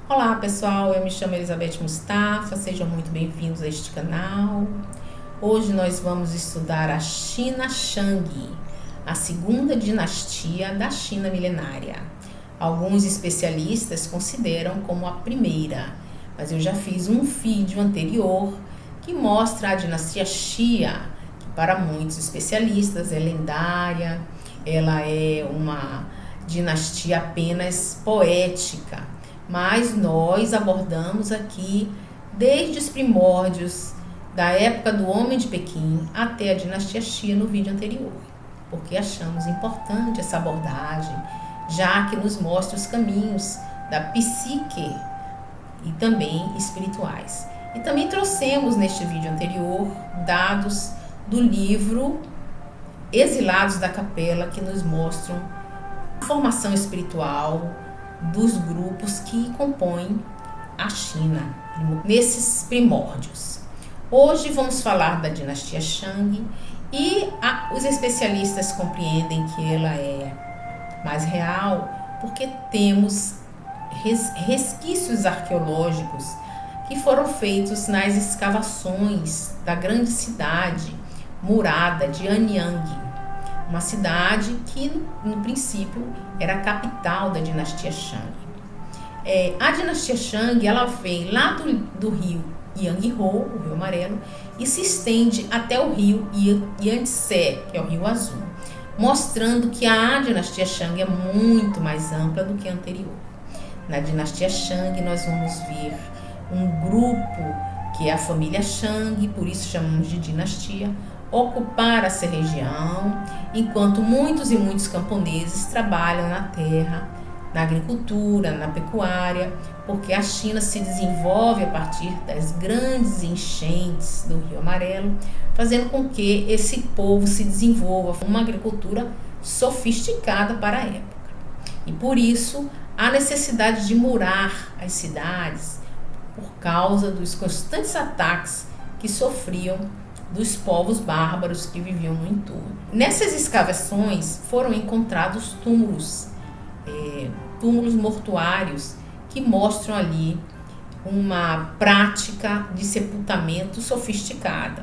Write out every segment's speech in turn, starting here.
Olá pessoal, eu me chamo Elizabeth Mustafa, sejam muito bem-vindos a este canal. Hoje nós vamos estudar a China Shang, a segunda dinastia da China milenária. Alguns especialistas consideram como a primeira, mas eu já fiz um vídeo anterior que mostra a dinastia Xia, que para muitos especialistas é lendária, ela é uma dinastia apenas poética. Mas nós abordamos aqui desde os primórdios da época do Homem de Pequim até a dinastia Xia no vídeo anterior, porque achamos importante essa abordagem, já que nos mostra os caminhos da psique e também espirituais. E também trouxemos neste vídeo anterior dados do livro Exilados da Capela, que nos mostram a formação espiritual dos grupos que compõem a China nesses primórdios. Hoje vamos falar da dinastia Shang e os especialistas compreendem que ela é mais real porque temos resquícios arqueológicos que foram feitos nas escavações da grande cidade murada de Anyang, uma cidade que no princípio era a capital da dinastia Shang. A dinastia Shang ela vem lá do rio Yangtze, o rio amarelo, e se estende até o rio Yangtze, que é o rio azul, mostrando que a dinastia Shang é muito mais ampla do que a anterior. Na dinastia Shang nós vamos ver um grupo que é a família Shang, por isso chamamos de dinastia, ocupar essa região, enquanto muitos camponeses trabalham na terra, na agricultura, na pecuária, porque a China se desenvolve a partir das grandes enchentes do Rio Amarelo, fazendo com que esse povo se desenvolva uma agricultura sofisticada para a época. E por isso, a necessidade de murar as cidades por causa dos constantes ataques que sofriam dos povos bárbaros que viviam no entorno. Nessas escavações foram encontrados túmulos mortuários que mostram ali uma prática de sepultamento sofisticada.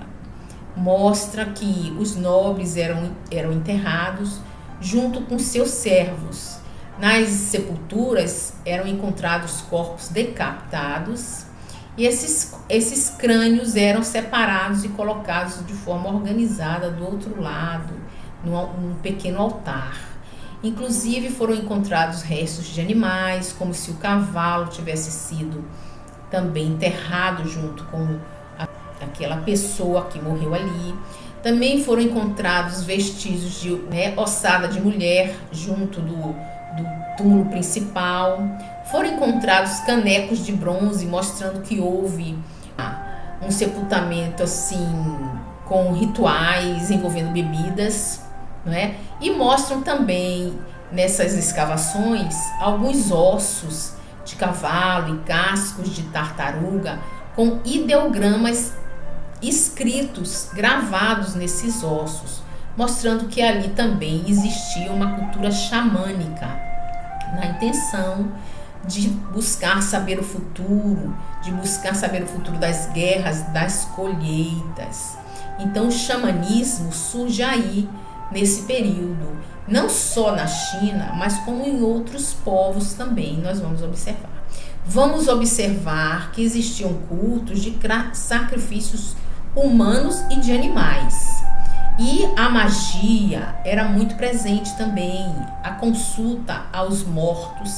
Mostra que os nobres eram enterrados junto com seus servos. Nas sepulturas eram encontrados corpos decapitados, e esses crânios eram separados e colocados de forma organizada do outro lado, num pequeno altar. Inclusive foram encontrados restos de animais, como se o cavalo tivesse sido também enterrado junto com aquela pessoa que morreu ali. Também foram encontrados vestígios de ossada de mulher junto do túmulo principal. Foram encontrados canecos de bronze mostrando que houve um sepultamento assim com rituais envolvendo bebidas, não é? E mostram também nessas escavações alguns ossos de cavalo e cascos de tartaruga com ideogramas escritos, gravados nesses ossos, mostrando que ali também existia uma cultura xamânica na intenção de buscar saber o futuro, das guerras, das colheitas. Então o xamanismo surge aí nesse período, não só na China, mas como em outros povos também nós vamos observar. Vamos observar que existiam cultos de sacrifícios humanos e de animais. E a magia era muito presente também, a consulta aos mortos,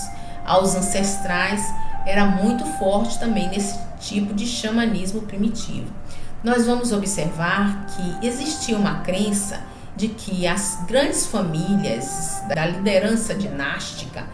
aos ancestrais, era muito forte também nesse tipo de xamanismo primitivo. Nós vamos observar que existia uma crença de que as grandes famílias da liderança dinástica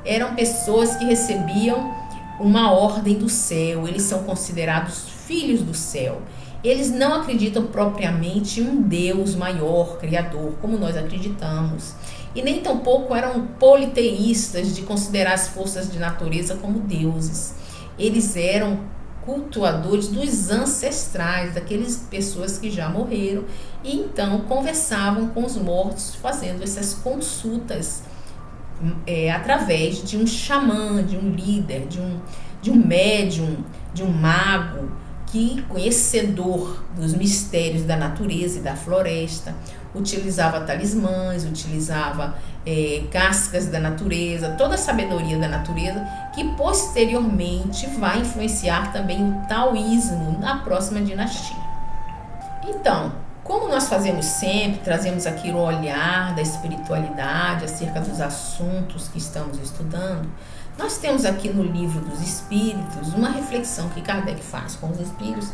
eram pessoas que recebiam uma ordem do céu, eles são considerados filhos do céu. Eles não acreditam propriamente em um Deus maior, criador, como nós acreditamos. E nem tampouco eram politeístas de considerar as forças de natureza como deuses. Eles eram cultuadores dos ancestrais, daquelas pessoas que já morreram, e então conversavam com os mortos, fazendo essas consultas através de um xamã, de um líder, de um médium, de um mago, que conhecedor dos mistérios da natureza e da floresta, utilizava talismãs, utilizava cascas da natureza, toda a sabedoria da natureza, que posteriormente vai influenciar também o taoísmo na próxima dinastia. Então, como nós fazemos sempre, trazemos aqui o olhar da espiritualidade acerca dos assuntos que estamos estudando, nós temos aqui no Livro dos Espíritos uma reflexão que Kardec faz com os espíritos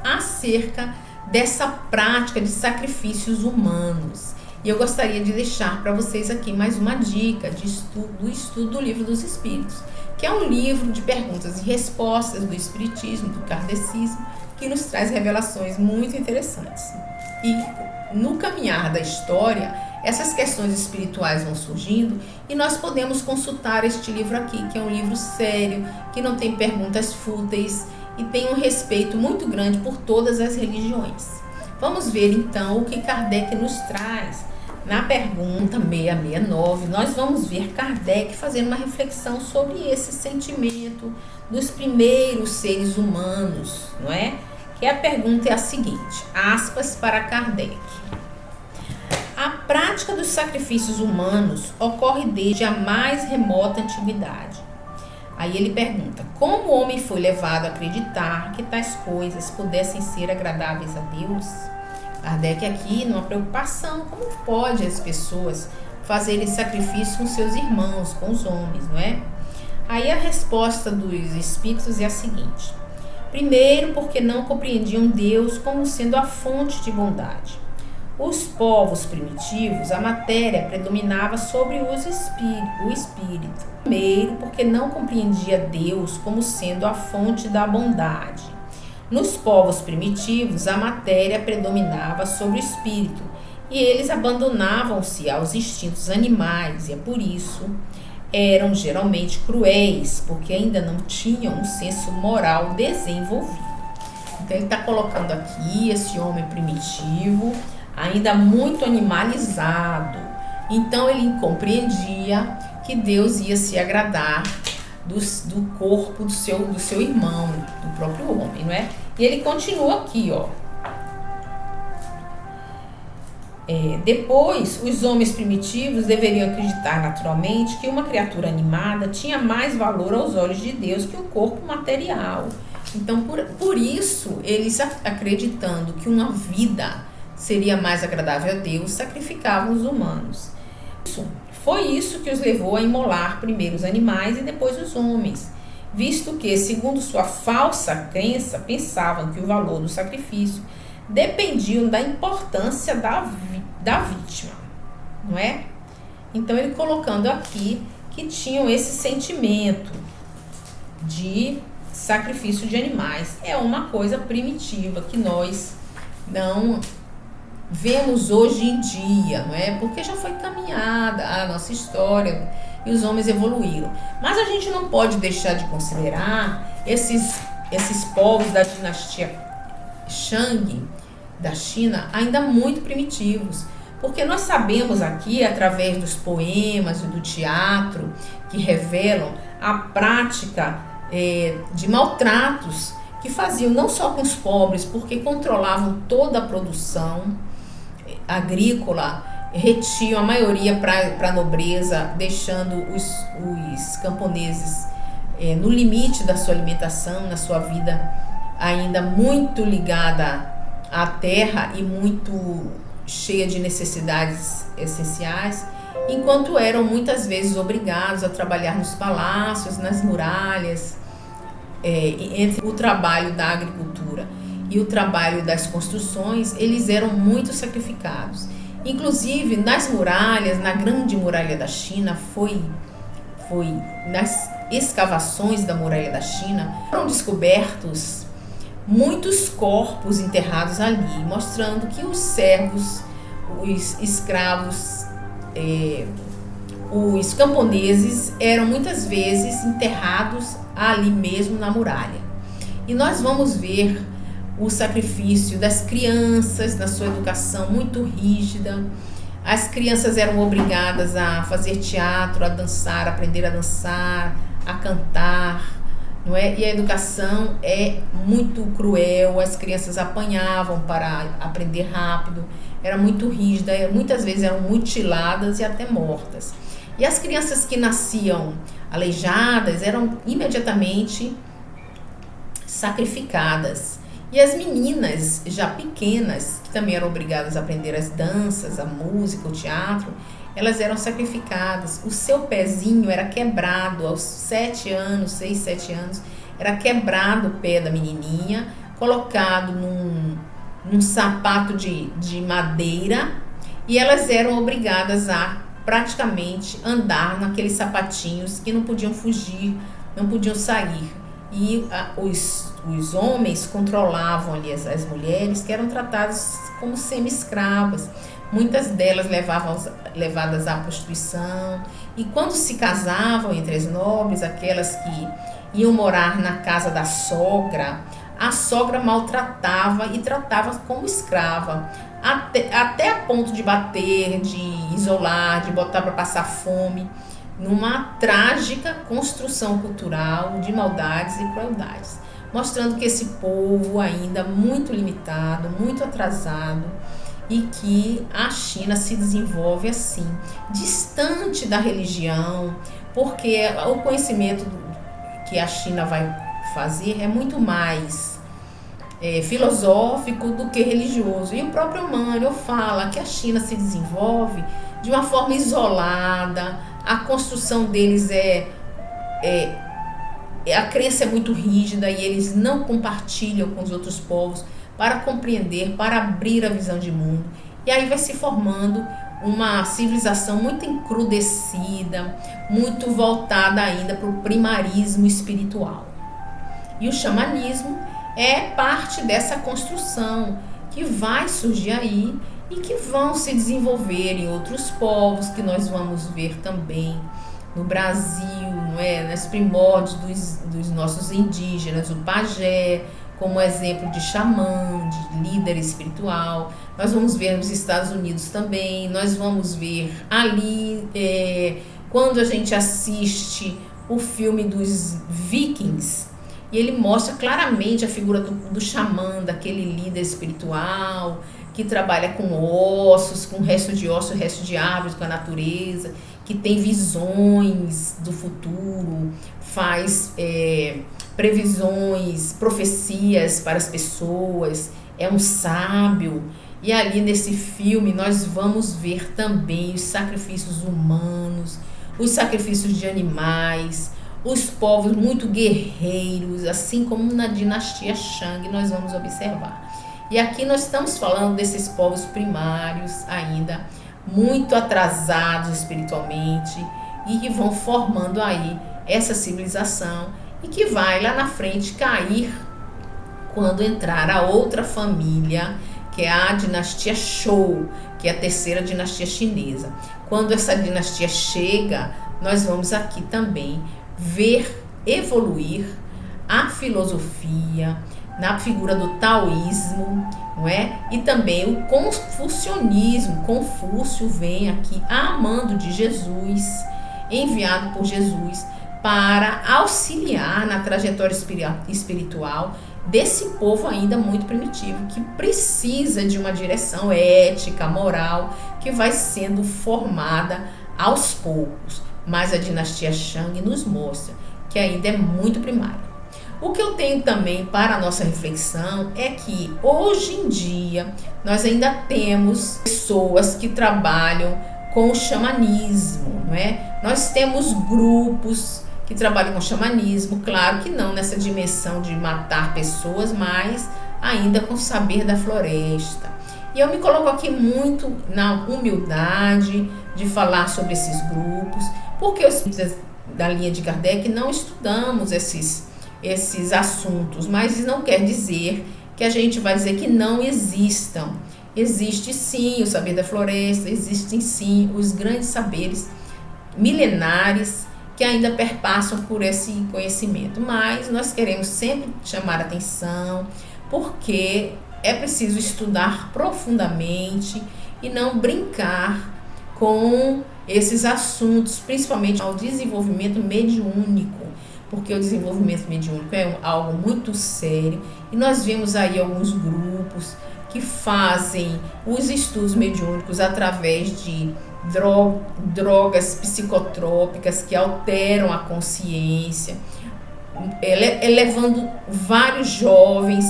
acerca dessa prática de sacrifícios humanos. E eu gostaria de deixar para vocês aqui mais uma dica do estudo do Livro dos Espíritos, que é um livro de perguntas e respostas do espiritismo, do kardecismo, que nos traz revelações muito interessantes. E no caminhar da história, essas questões espirituais vão surgindo e nós podemos consultar este livro aqui, que é um livro sério, que não tem perguntas fúteis e tem um respeito muito grande por todas as religiões. Vamos ver então o que Kardec nos traz. Na pergunta 669, nós vamos ver Kardec fazendo uma reflexão sobre esse sentimento dos primeiros seres humanos, não é? Que a pergunta é a seguinte, aspas para Kardec. A prática dos sacrifícios humanos ocorre desde a mais remota antiguidade. Aí ele pergunta, como o homem foi levado a acreditar que tais coisas pudessem ser agradáveis a Deus? Kardec aqui numa preocupação, como pode as pessoas fazerem sacrifício com seus irmãos, com os homens, não é? Aí a resposta dos espíritos é a seguinte, primeiro porque não compreendiam Deus como sendo a fonte de bondade. Os povos primitivos, a matéria predominava sobre o espírito. Primeiro, porque não compreendia Deus como sendo a fonte da bondade. Nos povos primitivos, a matéria predominava sobre o espírito e eles abandonavam-se aos instintos animais e é por isso eram geralmente cruéis, porque ainda não tinham um senso moral desenvolvido. Então ele está colocando aqui esse homem primitivo, ainda muito animalizado. Então ele compreendia que Deus ia se agradar do corpo do seu irmão, do próprio homem, não é? E ele continua aqui, ó. Depois, os homens primitivos deveriam acreditar naturalmente que uma criatura animada tinha mais valor aos olhos de Deus que o corpo material. Então, por isso, eles acreditando que uma vida seria mais agradável a Deus, sacrificavam os humanos. Foi isso que os levou a imolar primeiro os animais e depois os homens, visto que, segundo sua falsa crença, pensavam que o valor do sacrifício dependiam da importância da vítima, não é? Então ele colocando aqui que tinham esse sentimento de sacrifício de animais. É uma coisa primitiva que nós não vemos hoje em dia, não é? Porque já foi caminhada a nossa história e os homens evoluíram. Mas a gente não pode deixar de considerar esses povos da dinastia Shang da China ainda muito primitivos, porque nós sabemos aqui, através dos poemas e do teatro, que revelam a prática de maltratos que faziam não só com os pobres, porque controlavam toda a produção agrícola, retiam a maioria para a nobreza, deixando os camponeses no limite da sua alimentação, na sua vida ainda muito ligada à terra e muito cheia de necessidades essenciais, enquanto eram muitas vezes obrigados a trabalhar nos palácios, nas muralhas, entre o trabalho da agricultura e o trabalho das construções, eles eram muito sacrificados. Inclusive, nas muralhas, na grande muralha da China, foi nas escavações da muralha da China, foram descobertos muitos corpos enterrados ali, mostrando que os servos, os escravos, os camponeses eram muitas vezes enterrados ali mesmo na muralha. E nós vamos ver o sacrifício das crianças na sua educação muito rígida. As crianças eram obrigadas a fazer teatro, a dançar, a aprender a dançar, a cantar, não é? E a educação é muito cruel, as crianças apanhavam para aprender rápido, era muito rígida, muitas vezes eram mutiladas e até mortas. E as crianças que nasciam aleijadas eram imediatamente sacrificadas. E as meninas já pequenas, que também eram obrigadas a aprender as danças, a música, o teatro, elas eram sacrificadas. O seu pezinho era quebrado aos 7 anos, 6, 7 anos, era quebrado o pé da menininha, colocado num sapato de madeira, e elas eram obrigadas a praticamente andar naqueles sapatinhos que não podiam fugir, não podiam sair. E os homens controlavam ali as mulheres, que eram tratadas como semi-escravas. Muitas delas levadas à prostituição. E quando se casavam entre as nobres, aquelas que iam morar na casa da sogra, a sogra maltratava e tratava como escrava, até a ponto de bater, de isolar, de botar para passar fome, numa trágica construção cultural de maldades e crueldades, mostrando que esse povo ainda muito limitado, muito atrasado, e que a China se desenvolve assim, distante da religião, porque o conhecimento que a China vai fazer é muito mais filosófico do que religioso. E o próprio Emmanuel fala que a China se desenvolve de uma forma isolada, a construção deles a crença é muito rígida e eles não compartilham com os outros povos para compreender, para abrir a visão de mundo. E aí vai se formando uma civilização muito encrudecida, muito voltada ainda para o primarismo espiritual. E o xamanismo é parte dessa construção que vai surgir aí e que vão se desenvolver em outros povos, que nós vamos ver também no Brasil, não é? Nos primórdios dos nossos indígenas, o pajé, como exemplo de xamã, de líder espiritual. Nós vamos ver nos Estados Unidos também, nós vamos ver ali, quando a gente assiste o filme dos Vikings, e ele mostra claramente a figura do xamã, daquele líder espiritual, que trabalha com ossos, com resto de ossos, resto de árvores, com a natureza, que tem visões do futuro, faz previsões, profecias para as pessoas, é um sábio. E ali nesse filme nós vamos ver também os sacrifícios humanos, os sacrifícios de animais, os povos muito guerreiros, assim como na dinastia Shang nós vamos observar. E aqui nós estamos falando desses povos primários ainda muito atrasados espiritualmente e que vão formando aí essa civilização e que vai lá na frente cair quando entrar a outra família, que é a dinastia Zhou, que é a terceira dinastia chinesa. Quando essa dinastia chega, nós vamos aqui também ver evoluir a filosofia na figura do taoísmo, não é? E também o confucionismo. Confúcio vem aqui a mando de Jesus, enviado por Jesus para auxiliar na trajetória espiritual desse povo ainda muito primitivo, que precisa de uma direção ética, moral, que vai sendo formada aos poucos. Mas a dinastia Shang nos mostra que ainda é muito primária. O que eu tenho também para a nossa reflexão é que hoje em dia nós ainda temos pessoas que trabalham com o xamanismo, não é? Nós temos grupos que trabalham com xamanismo, claro que não nessa dimensão de matar pessoas, mas ainda com o saber da floresta. E eu me coloco aqui muito na humildade de falar sobre esses grupos, porque os da linha de Kardec não estudamos esses assuntos, mas não quer dizer que a gente vai dizer que não existam. Existe sim o saber da floresta, existem sim os grandes saberes milenares que ainda perpassam por esse conhecimento, mas nós queremos sempre chamar a atenção, porque é preciso estudar profundamente e não brincar com esses assuntos, principalmente ao desenvolvimento mediúnico, porque o desenvolvimento mediúnico é algo muito sério e nós vemos aí alguns grupos que fazem os estudos mediúnicos através de drogas psicotrópicas que alteram a consciência, levando vários jovens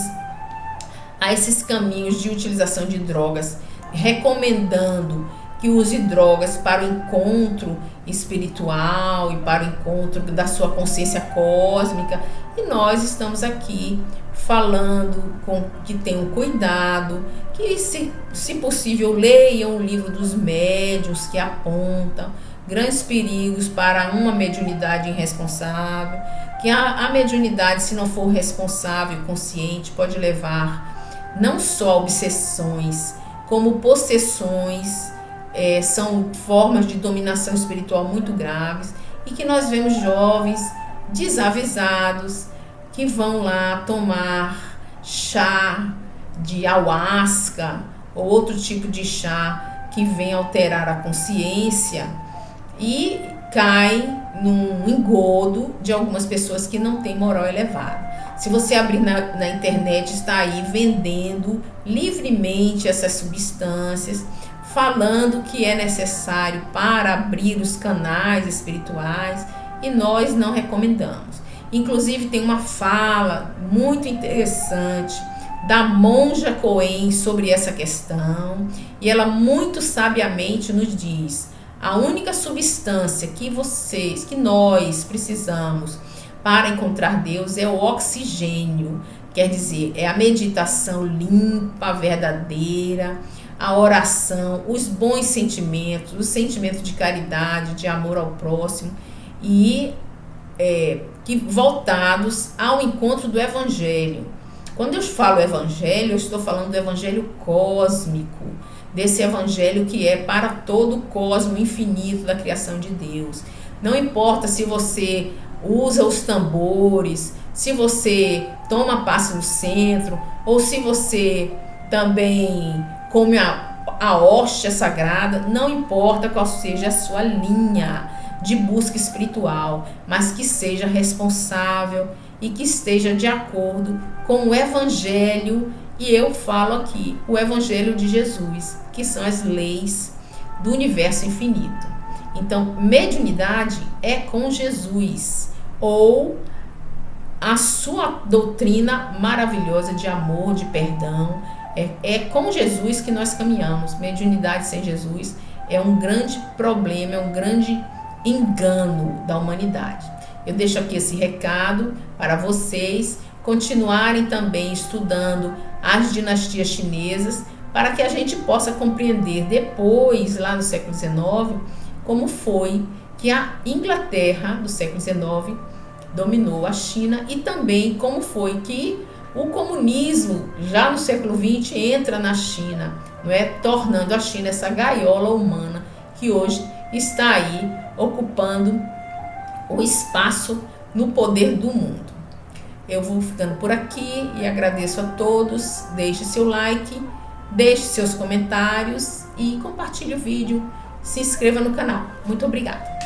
a esses caminhos de utilização de drogas, recomendando que use drogas para o encontro espiritual e para o encontro da sua consciência cósmica. E nós estamos aqui falando que tenham cuidado, que se possível leiam o livro dos médiuns que apontam grandes perigos para uma mediunidade irresponsável, que a mediunidade, se não for responsável e consciente, pode levar não só obsessões, como possessões, são formas de dominação espiritual muito graves, e que nós vemos jovens desavisados que vão lá tomar chá de ayahuasca ou outro tipo de chá que vem alterar a consciência e cai num engodo de algumas pessoas que não têm moral elevada. Se você abrir na internet, está aí vendendo livremente essas substâncias, falando que é necessário para abrir os canais espirituais, e nós não recomendamos. Inclusive tem uma fala muito interessante da monja Coen sobre essa questão, e ela muito sabiamente nos diz: a única substância que nós precisamos para encontrar Deus é o oxigênio, quer dizer, é a meditação limpa, verdadeira, a oração, os bons sentimentos, os sentimentos de caridade, de amor ao próximo, e que voltados ao encontro do Evangelho. Quando eu falo Evangelho, eu estou falando do Evangelho cósmico, desse Evangelho que é para todo o cosmo infinito da criação de Deus. Não importa se você usa os tambores, se você toma passe no centro, ou se você também come a hóstia sagrada, não importa qual seja a sua linha de busca espiritual, mas que seja responsável e que esteja de acordo com o Evangelho, e eu falo aqui, o Evangelho de Jesus, que são as leis do universo infinito. Então, mediunidade é com Jesus, ou a sua doutrina maravilhosa de amor, de perdão, é com Jesus que nós caminhamos. Mediunidade sem Jesus é um grande problema, é um grande engano da humanidade. Eu deixo aqui esse recado para vocês continuarem também estudando as dinastias chinesas, para que a gente possa compreender depois, lá no século XIX, como foi que a Inglaterra do século XIX dominou a China, e também como foi que o comunismo, já no século XX, entra na China, não é? Tornando a China essa gaiola humana que hoje está aí ocupando o espaço no poder do mundo. Eu vou ficando por aqui e agradeço a todos. Deixe seu like, deixe seus comentários e compartilhe o vídeo. Se inscreva no canal. Muito obrigada.